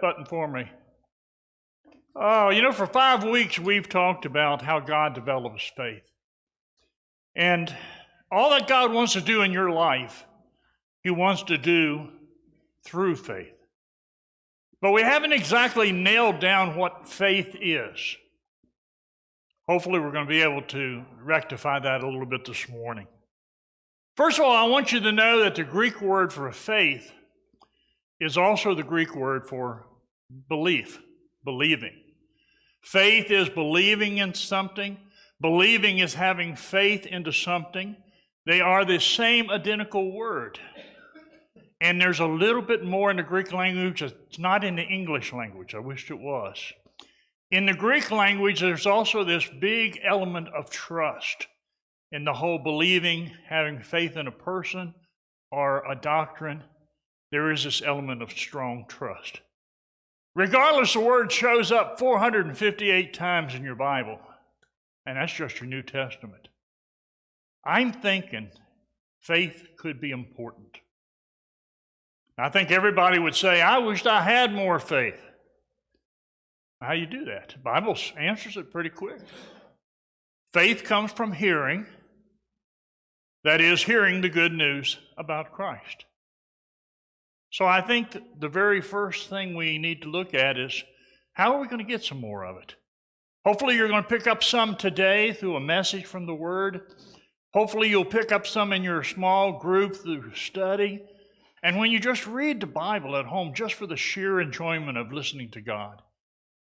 button for me. Oh, for 5 weeks we've talked about how God develops faith. And all that God wants to do in your life, He wants to do through faith. But we haven't exactly nailed down what faith is. Hopefully we're going to be able to rectify that a little bit this morning. First of all, I want you to know that the Greek word for faith is also the Greek word for belief, believing. Faith is believing in something. Believing is having faith into something. They are the same identical word. And there's a little bit more in the Greek language. It's not in the English language. I wish it was. In the Greek language, there's also this big element of trust in the whole believing, having faith in a person or a doctrine. There is this element of strong trust. Regardless, the word shows up 458 times in your Bible, and that's just your New Testament. I'm thinking faith could be important. I think everybody would say, I wished I had more faith. How do you do that? The Bible answers it pretty quick. Faith comes from hearing, that is, hearing the good news about Christ. So I think the very first thing we need to look at is, how are we going to get some more of it? Hopefully you're going to pick up some today through a message from the Word. Hopefully you'll pick up some in your small group through study. And when you just read the Bible at home, just for the sheer enjoyment of listening to God,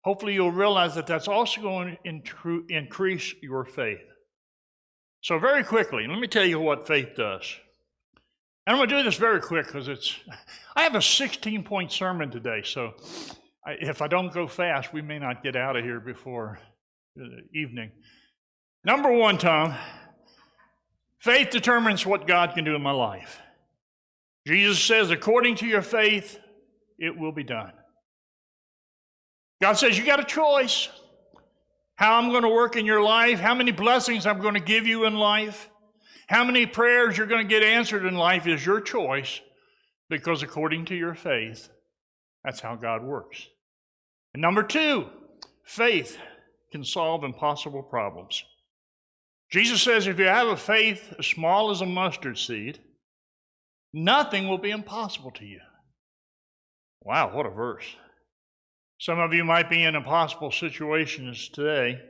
hopefully you'll realize that that's also going to increase your faith. So very quickly, let me tell you what faith does. And I'm going to do this very quick because I have a 16-point sermon today, so if I don't go fast, we may not get out of here before evening. Number one, Tom, faith determines what God can do in my life. Jesus says, according to your faith, it will be done. God says, you got a choice. How I'm going to work in your life, how many blessings I'm going to give you in life, how many prayers you're going to get answered in life is your choice, because according to your faith, that's how God works. And number two, faith can solve impossible problems. Jesus says if you have a faith as small as a mustard seed, nothing will be impossible to you. Wow, what a verse. Some of you might be in impossible situations today,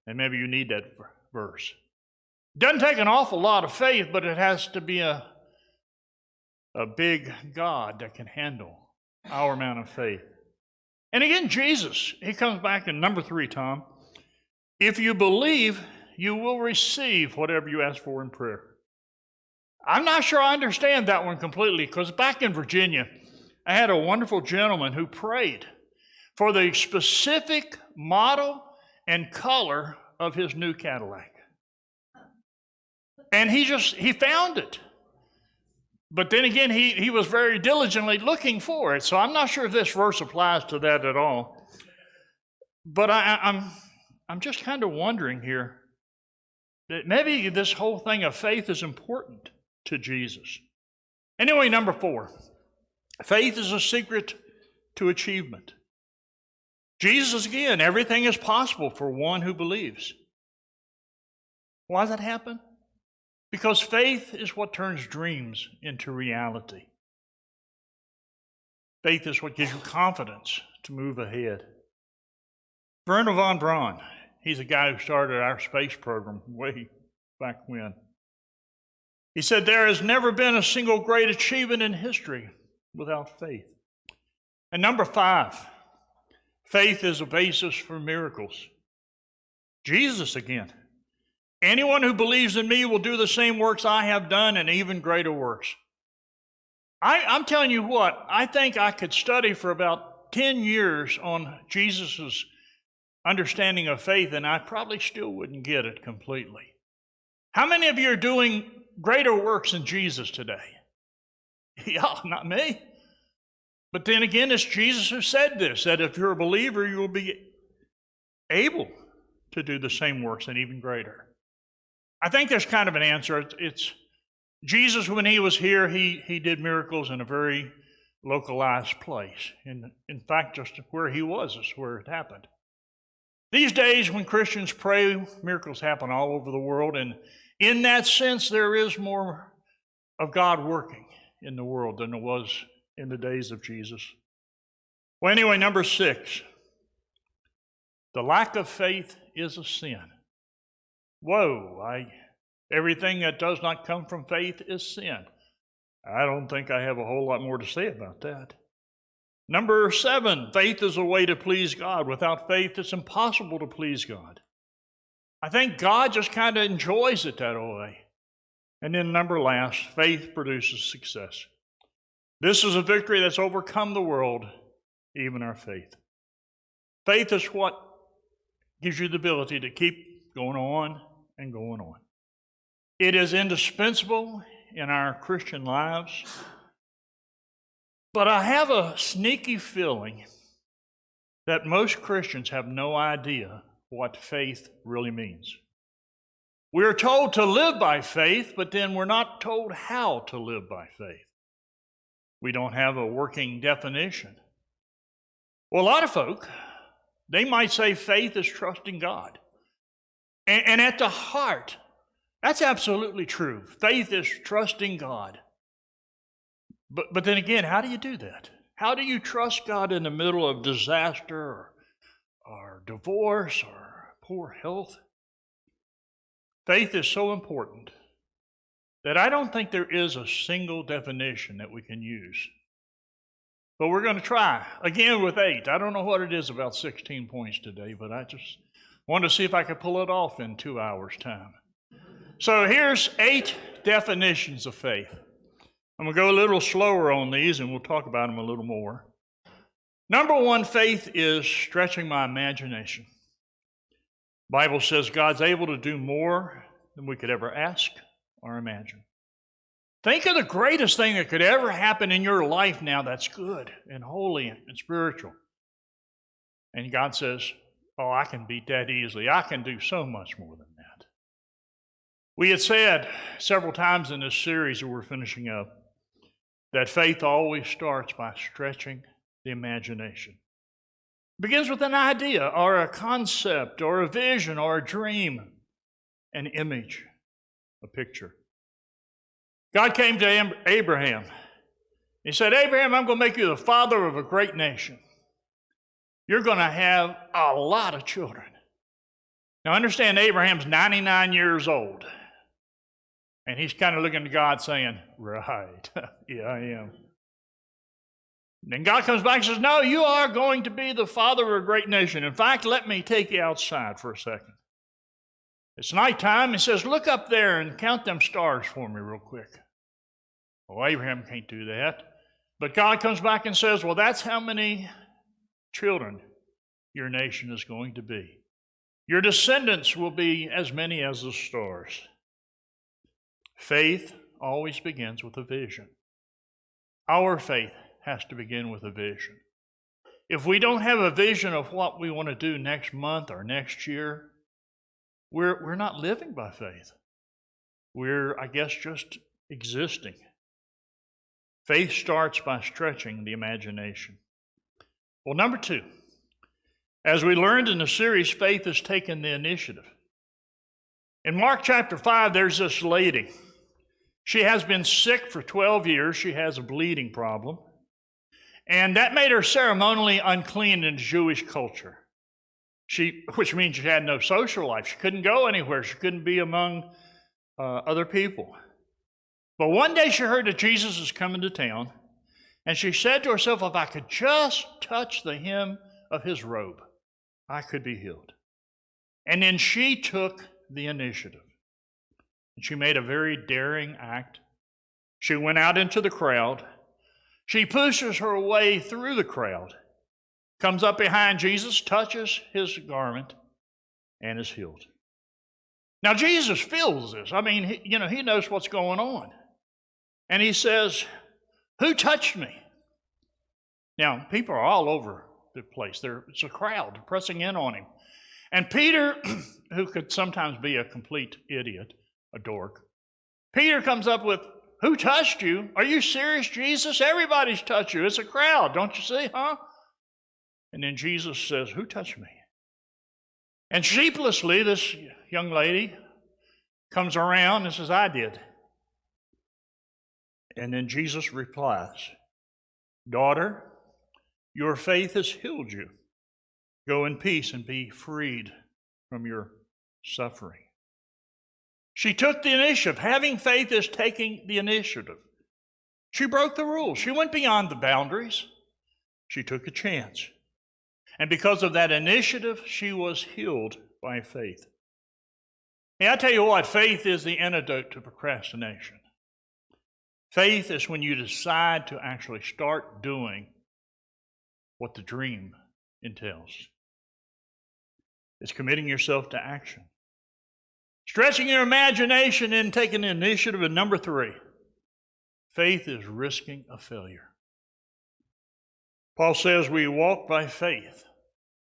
and maybe you need that verse. It doesn't take an awful lot of faith, but it has to be a big God that can handle our amount of faith. And again, Jesus, he comes back in number 3, Tom. If you believe, you will receive whatever you ask for in prayer. I'm not sure I understand that one completely, because back in Virginia, I had a wonderful gentleman who prayed for the specific model and color of his new Cadillac. And he found it. But then again, he was very diligently looking for it. So I'm not sure if this verse applies to that at all. But I'm just kind of wondering here that maybe this whole thing of faith is important to Jesus. Anyway, number 4, faith is a secret to achievement. Jesus, again, everything is possible for one who believes. Why does that happen? Because faith is what turns dreams into reality. Faith is what gives you confidence to move ahead. Wernher von Braun, he's a guy who started our space program way back when. He said, there has never been a single great achievement in history without faith. And number 5, faith is a basis for miracles. Jesus again. Anyone who believes in me will do the same works I have done and even greater works. I'm telling you what, I think I could study for about 10 years on Jesus' understanding of faith, and I probably still wouldn't get it completely. How many of you are doing greater works than Jesus today? Yeah, not me. But then again, it's Jesus who said this, that if you're a believer, you will be able to do the same works and even greater. I think there's kind of an answer. It's Jesus, when he was here, he did miracles in a very localized place. In fact, just where he was is where it happened. These days, when Christians pray, miracles happen all over the world, and in that sense, there is more of God working in the world than there was in the days of Jesus. Well, anyway, number 6, the lack of faith is a sin. Whoa, everything that does not come from faith is sin. I don't think I have a whole lot more to say about that. Number 7, faith is a way to please God. Without faith, it's impossible to please God. I think God just kind of enjoys it that way. And then number last, faith produces success. This is a victory that's overcome the world, even our faith. Faith is what gives you the ability to keep going on and going on. It is indispensable in our Christian lives. But I have a sneaky feeling that most Christians have no idea what faith really means. We're told to live by faith, but then we're not told how to live by faith. We don't have a working definition. Well, a lot of folk, they might say faith is trusting God. And at the heart, that's absolutely true. Faith is trusting God. But then again, how do you do that? How do you trust God in the middle of disaster or divorce or poor health? Faith is so important that I don't think there is a single definition that we can use. But we're going to try, again with 8. I don't know what it is about 16 points today, but I just wanted to see if I could pull it off in 2 hours' time. So here's 8 definitions of faith. I'm going to go a little slower on these, and we'll talk about them a little more. Number 1, faith is stretching my imagination. The Bible says God's able to do more than we could ever ask or imagine. Think of the greatest thing that could ever happen in your life now that's good and holy and spiritual. And God says, oh, I can beat that easily. I can do so much more than that. We had said several times in this series that we're finishing up that faith always starts by stretching the imagination. It begins with an idea or a concept or a vision or a dream, an image, a picture. God came to Abraham. He said, Abraham, I'm going to make you the father of a great nation. You're going to have a lot of children. Now understand, Abraham's 99 years old. And he's kind of looking to God saying, right, yeah, I am. And then God comes back and says, no, you are going to be the father of a great nation. In fact, let me take you outside for a second. It's nighttime. He says, look up there and count them stars for me real quick. Well, Abraham can't do that. But God comes back and says, well, that's how many children your nation is going to be. Your descendants will be as many as the stars. Faith always begins with a vision. Our faith has to begin with a vision. If we don't have a vision of what we want to do next month or next year, we're not living by faith. We're, I guess, just existing. Faith starts by stretching the imagination. Well, number 2, as we learned in the series, faith has taken the initiative. In Mark chapter 5, there's this lady. She has been sick for 12 years. She has a bleeding problem. And that made her ceremonially unclean in Jewish culture. Which means she had no social life. She couldn't go anywhere. She couldn't be among other people. But one day she heard that Jesus is coming to town, and she said to herself, if I could just touch the hem of his robe, I could be healed. And then she took the initiative. And she made a very daring act. She went out into the crowd. She pushes her way through the crowd, comes up behind Jesus, touches his garment, and is healed. Now, Jesus feels this. I mean, he knows what's going on. And he says, who touched me? Now, people are all over the place. It's a crowd pressing in on him. And Peter, who could sometimes be a complete idiot, a dork, Peter comes up with Who touched you? Are you serious, Jesus? Everybody's touched you. It's a crowd, don't you see, huh? And then Jesus says, who touched me? And sheepishly, this young lady comes around and says, I did. And then Jesus replies, daughter, your faith has healed you. Go in peace and be freed from your suffering. She took the initiative. Having faith is taking the initiative. She broke the rules. She went beyond the boundaries. She took a chance. And because of that initiative, she was healed by faith. Hey, I tell you what, faith is the antidote to procrastination. Faith is when you decide to actually start doing what the dream entails. It's committing yourself to action. Stretching your imagination and taking the initiative. And number 3, faith is risking a failure. Paul says we walk by faith,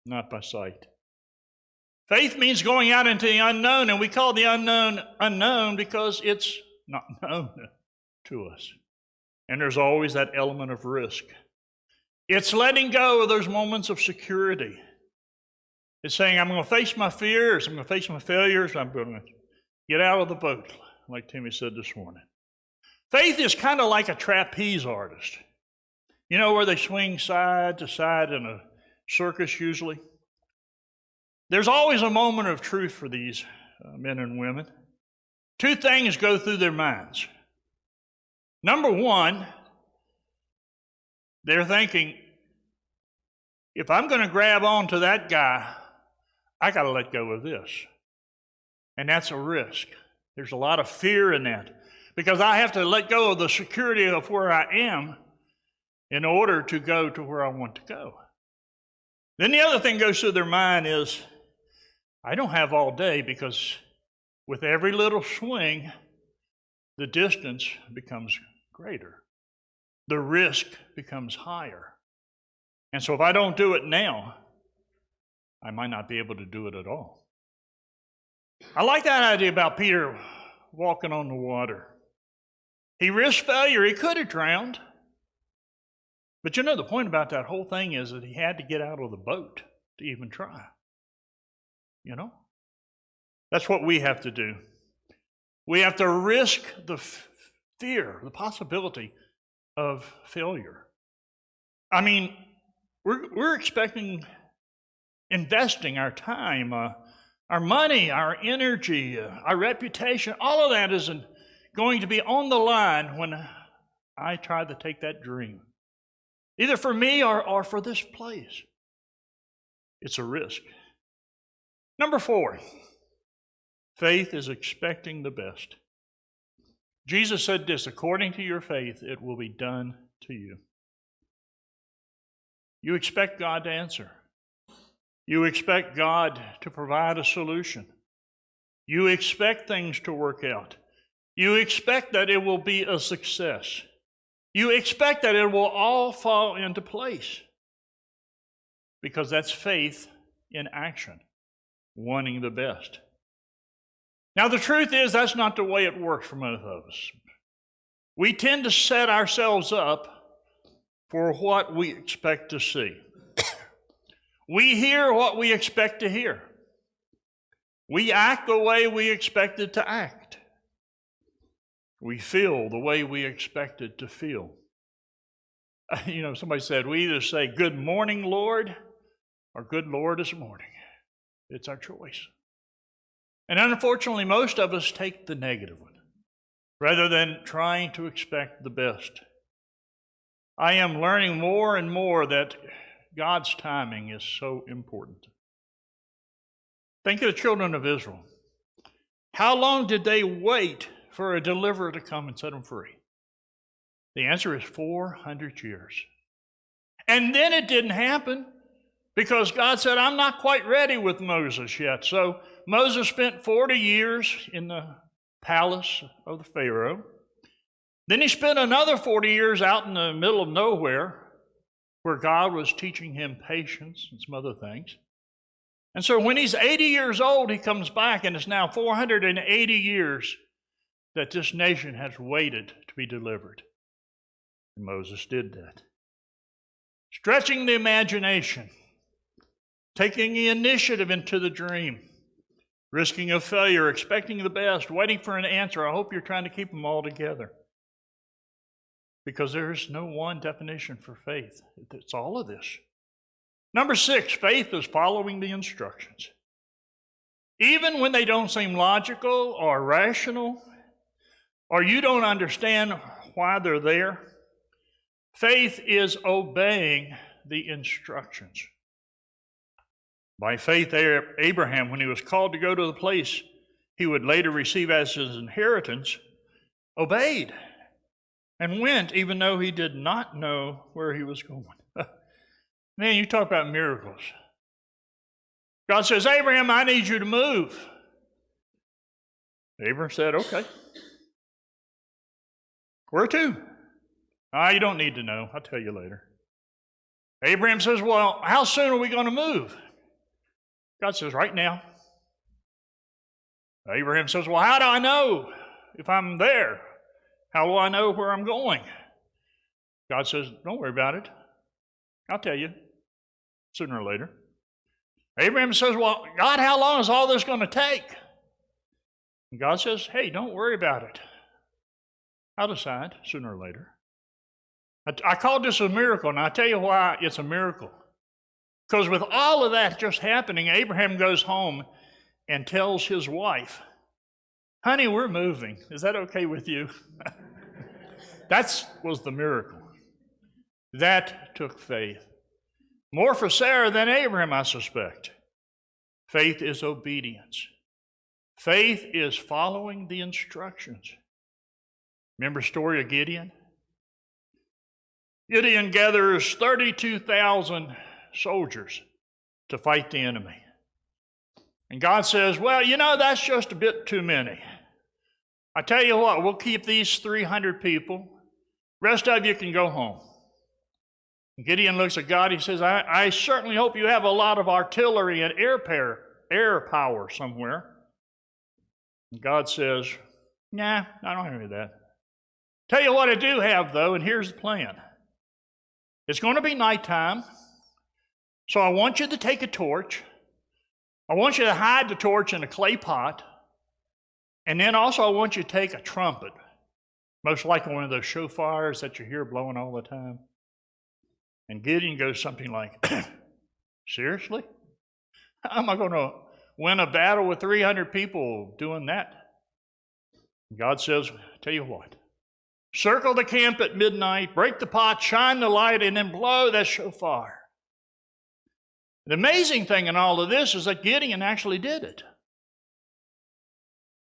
not by sight. Faith means going out into the unknown, and we call the unknown unknown because it's not known to us. And there's always that element of risk. It's letting go of those moments of security. It's saying, I'm going to face my fears, I'm going to face my failures, I'm going to get out of the boat, like Timmy said this morning. Faith is kind of like a trapeze artist. You know where they swing side to side in a circus usually? There's always a moment of truth for these men and women. 2 things go through their minds. Number 1, they're thinking, if I'm going to grab onto that guy, I got to let go of this. And that's a risk. There's a lot of fear in that because I have to let go of the security of where I am in order to go to where I want to go. Then the other thing goes through their mind is, I don't have all day because with every little swing, the distance becomes greater. The risk becomes higher. And so if I don't do it now, I might not be able to do it at all. I like that idea about Peter walking on the water. He risked failure. He could have drowned. But you know, the point about that whole thing is that he had to get out of the boat to even try. You know? That's what we have to do. We have to risk the fear, the possibility of failure. I mean, we're expecting investing our time, our money, our energy, our reputation, all of that isn't going to be on the line when I try to take that dream. Either for me or for this place. It's a risk. Number 4, faith is expecting the best. Jesus said this, according to your faith, it will be done to you. You expect God to answer. You expect God to provide a solution. You expect things to work out. You expect that it will be a success. You expect that it will all fall into place. Because that's faith in action, wanting the best. Now, the truth is that's not the way it works for most of us. We tend to set ourselves up for what we expect to see. We hear what we expect to hear. We act the way we expected to act. We feel the way we expected to feel. You know, somebody said, we either say, good morning, Lord, or good Lord this morning. It's our choice. And unfortunately, most of us take the negative one, rather than trying to expect the best. I am learning more and more that God's timing is so important. Think of the children of Israel. How long did they wait for a deliverer to come and set them free? The answer is 400 years. And then it didn't happen because God said, I'm not quite ready with Moses yet. So Moses spent 40 years in the palace of the Pharaoh. Then he spent another 40 years out in the middle of nowhere where God was teaching him patience and some other things. And so when he's 80 years old, he comes back, and it's now 480 years that this nation has waited to be delivered. And Moses did that. Stretching the imagination, taking the initiative into the dream, risking a failure, expecting the best, waiting for an answer. I hope you're trying to keep them all together. Because there is no one definition for faith. It's all of this. Number 6, faith is following the instructions. Even when they don't seem logical or rational, or you don't understand why they're there, faith is obeying the instructions. By faith, Abraham, when he was called to go to the place he would later receive as his inheritance, obeyed and went even though he did not know where he was going. Man, you talk about miracles. God says, Abraham, I need you to move. Abraham said, okay. Where to? You don't need to know. I'll tell you later. Abraham says, well, how soon are we going to move? God says, right now. Abraham says, well, how do I know if I'm there? How will I know where I'm going? God says, don't worry about it. I'll tell you sooner or later. Abraham says, well, God, how long is all this going to take? And God says, hey, don't worry about it. I'll decide sooner or later. I called this a miracle, and I'll tell you why it's a miracle. Because with all of that just happening, Abraham goes home and tells his wife, honey, we're moving. Is that okay with you? That was the miracle. That took faith. More for Sarah than Abraham, I suspect. Faith is obedience. Faith is following the instructions. Remember the story of Gideon? Gideon gathers 32,000 soldiers to fight the enemy. And God says, well, that's just a bit too many. I tell you what, we'll keep these 300 people. Rest of you can go home. And Gideon looks at God. He says, I certainly hope you have a lot of artillery and air power somewhere. And God says, nah, I don't have any of that. Tell you what I do have, though, and here's the plan. It's going to be nighttime, so I want you to take a torch. I want you to hide the torch in a clay pot. And then also I want you to take a trumpet, most likely one of those shofars that you hear blowing all the time. And Gideon goes something like, seriously? How am I going to win a battle with 300 people doing that? And God says, tell you what, circle the camp at midnight, break the pot, shine the light, and then blow that shofar. The amazing thing in all of this is that Gideon actually did it.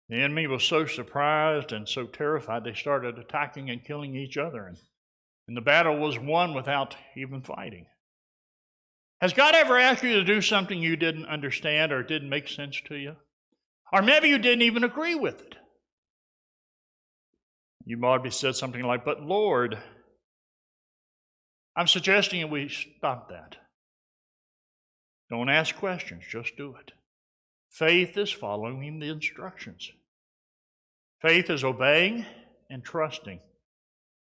The enemy was so surprised and so terrified they started attacking and killing each other. And the battle was won without even fighting. Has God ever asked you to do something you didn't understand or didn't make sense to you? Or maybe you didn't even agree with it. You might have said something like, but Lord, I'm suggesting that we stop that. Don't ask questions, just do it. Faith is following the instructions. Faith is obeying and trusting,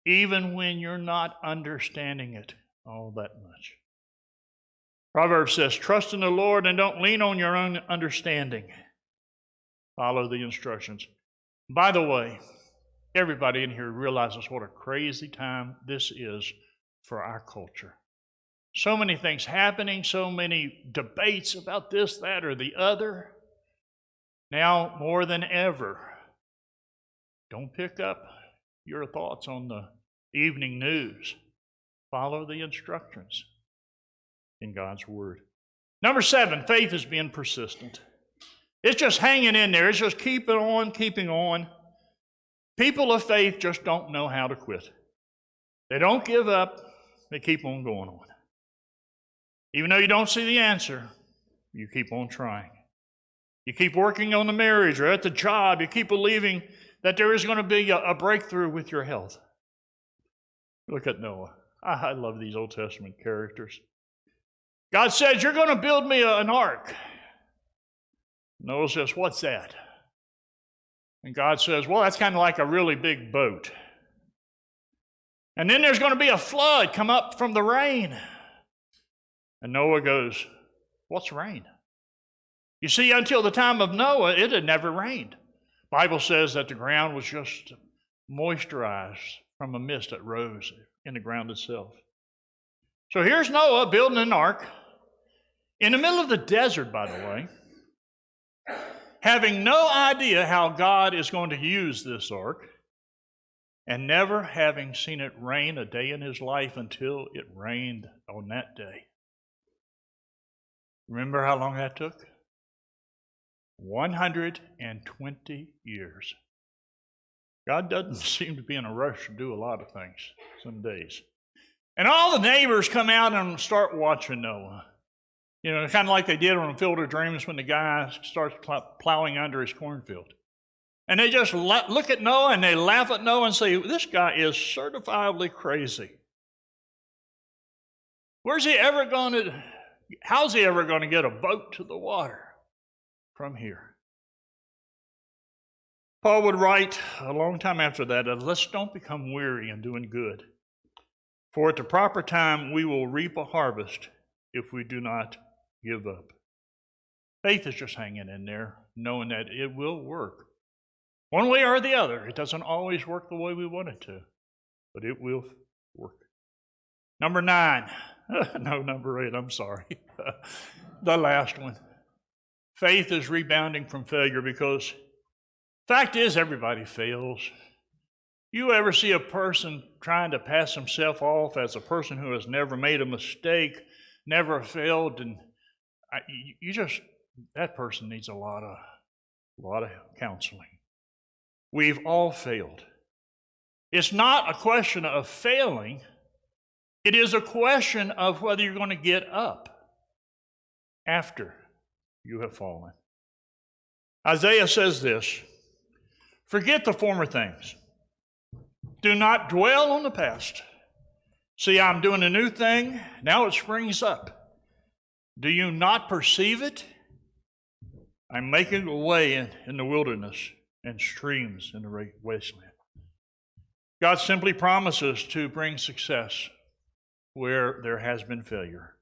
even when you're not understanding it all that much. Proverbs says, trust in the Lord and don't lean on your own understanding. Follow the instructions. By the way, everybody in here realizes what a crazy time this is for our culture. So many things happening, so many debates about this, that, or the other. Now, more than ever, don't pick up your thoughts on the evening news. Follow the instructions in God's Word. Number 7, faith is being persistent. It's just hanging in there. It's just keeping on. People of faith just don't know how to quit. They don't give up. They keep on going on. Even though you don't see the answer, you keep on trying. You keep working on the marriage or at the job. You keep believing that there is going to be a breakthrough with your health. Look at Noah. I love these Old Testament characters. God says, you're going to build me an ark. Noah says, what's that? And God says, well, that's kind of like a really big boat. And then there's going to be a flood come up from the rain. And Noah goes, what's rain? You see, until the time of Noah, it had never rained. The Bible says that the ground was just moisturized from a mist that rose in the ground itself. So here's Noah building an ark in the middle of the desert, by the way, having no idea how God is going to use this ark, and never having seen it rain a day in his life until it rained on that day. Remember how long that took? 120 years. God doesn't seem to be in a rush to do a lot of things some days. And all the neighbors come out and start watching Noah. You know, kind of like they did on Field of Dreams when the guy starts plowing under his cornfield. And they just look at Noah and they laugh at Noah and say, this guy is certifiably crazy. How's he ever going to get a boat to the water from here? Paul would write a long time after that, let's don't become weary in doing good. For at the proper time we will reap a harvest if we do not give up. Faith is just hanging in there, knowing that it will work. One way or the other. It doesn't always work the way we want it to, but it will work. Number 9. No, number 8, I'm sorry. The last one. Faith is rebounding from failure because fact is everybody fails. You ever see a person trying to pass himself off as a person who has never made a mistake, never failed, and that person needs a lot of counseling. We've all failed. It's not a question of failing. It is a question of whether you're going to get up after you have fallen. Isaiah says this, forget the former things. Do not dwell on the past. See, I'm doing a new thing. Now it springs up. Do you not perceive it? I'm making a way in the wilderness and streams in the wasteland. God simply promises to bring success where there has been failure.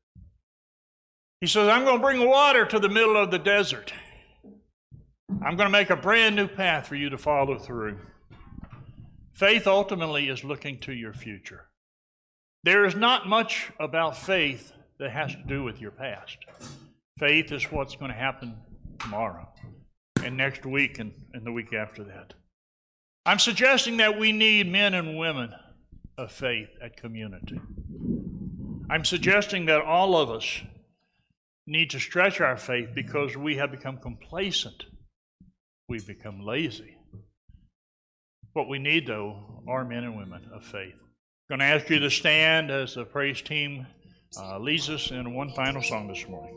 He says, I'm going to bring water to the middle of the desert. I'm going to make a brand new path for you to follow through. Faith ultimately is looking to your future. There is not much about faith that has to do with your past. Faith is what's going to happen tomorrow and next week and the week after that. I'm suggesting that we need men and women of faith at Community. I'm suggesting that all of us need to stretch our faith because we have become complacent. We've become lazy. What we need, though, are men and women of faith. I'm going to ask you to stand as the praise team leads us in one final song this morning.